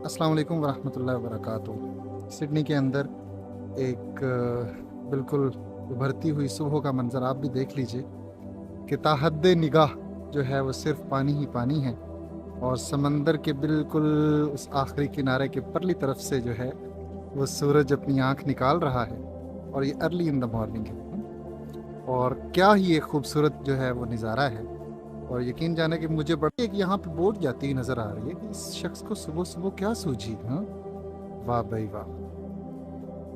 السلام علیکم ورحمۃ اللہ وبرکاتہ۔ سڈنی کے اندر ایک بالکل ابھرتی ہوئی صبح کا منظر آپ بھی دیکھ لیجئے کہ تا حد نگاہ جو ہے وہ صرف پانی ہی پانی ہے، اور سمندر کے بالکل اس آخری کنارے کے پرلی طرف سے جو ہے وہ سورج اپنی آنکھ نکال رہا ہے، اور یہ ارلی ان دا مارننگ ہے، اور کیا ہی ایک خوبصورت جو ہے وہ نظارہ ہے۔ اور یقین جانے کہ مجھے بڑی ایک یہاں پہ بوٹ جاتی ہوئی نظر آ رہی ہے کہ اس شخص کو صبح صبح کیا سوجھی، ہاں واہ بھائی واہ،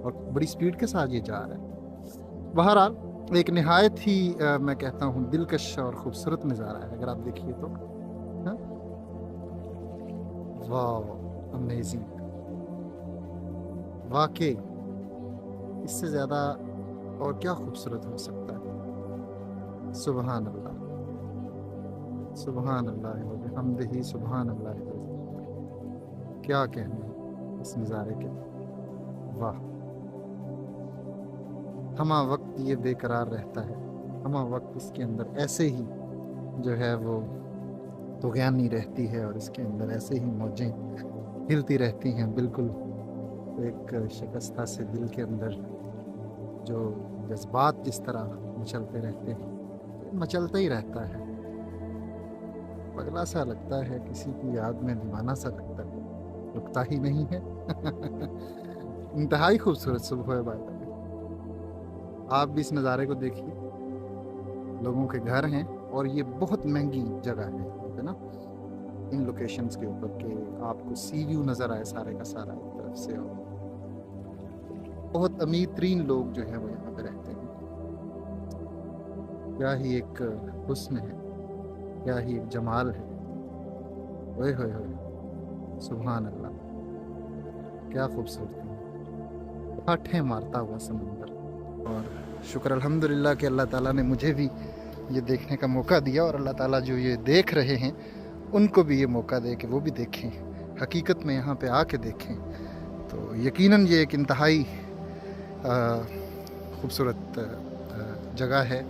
اور بڑی سپیڈ کے ساتھ یہ جا رہا ہے۔ بہرحال ایک نہایت ہی میں کہتا ہوں دلکش اور خوبصورت نظارہ ہے اگر آپ دیکھیے تو، ہاں واہ امیزنگ، واقعی اس سے زیادہ اور کیا خوبصورت ہو سکتا ہے۔ سبحان اللہ، سبحان اللہ و بحمدہ، سبحان اللہ، کیا کہنا اس نظارے کے، واہ۔ ہمہ وقت یہ بے قرار رہتا ہے، ہمہ وقت اس کے اندر ایسے ہی جو ہے وہ طغیانی رہتی ہے، اور اس کے اندر ایسے ہی موجیں ہلتی رہتی ہیں، بالکل ایک شکستہ سے دل کے اندر جو جذبات جس طرح مچلتے رہتے ہیں، مچلتا ہی رہتا ہے، پگلا سا لگتا ہے، کسی کی یاد میں دیوانہ سا لگتا ہے، رکتا ہی نہیں ہے۔ انتہائی خوبصورت صبح ہے بھائی، آپ بھی اس نظارے کو دیکھیے۔ لوگوں کے گھر ہیں، اور یہ بہت مہنگی جگہ ہے نا ان لوکیشنز کے اوپر، کہ آپ کو سی ویو نظر آئے سارے کا سارا ایک طرف سے، اور بہت امیر ترین لوگ جو ہیں وہ یہاں پہ رہتے ہیں۔ کیا ہی ایک حسن ہے، کیا ہی ایک جمال ہے، اوئے ہوئے ہوئے، سبحان اللہ، کیا خوبصورتی ہے، ہٹھیں مارتا ہوا سمندر۔ اور شکر الحمدللہ کہ اللہ تعالیٰ نے مجھے بھی یہ دیکھنے کا موقع دیا، اور اللہ تعالیٰ جو یہ دیکھ رہے ہیں ان کو بھی یہ موقع دے کہ وہ بھی دیکھیں، حقیقت میں یہاں پہ آ کے دیکھیں۔ تو یقیناً یہ ایک انتہائی خوبصورت جگہ ہے،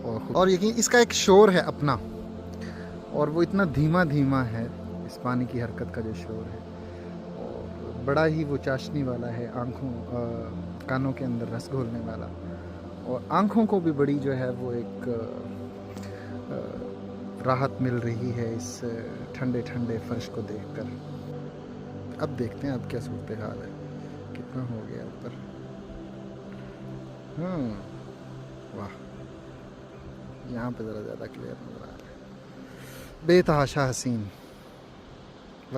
اور یقین اس کا ایک شور ہے اپنا، اور وہ اتنا دھیما دھیما ہے، اس پانی کی حرکت کا جو شور ہے، اور بڑا ہی وہ چاشنی والا ہے، آنکھوں کانوں کے اندر رس گھولنے والا، اور آنکھوں کو بھی بڑی جو ہے وہ ایک راحت مل رہی ہے اس ٹھنڈے ٹھنڈے فرش کو دیکھ کر۔ اب دیکھتے ہیں اب کیا صورتحال ہے، کتنا ہو گیا اوپر، ہاں واہ، یہاں پہ ذرا زیادہ کلیئر نظر آ رہا ہے، بے تحاشا حسین۔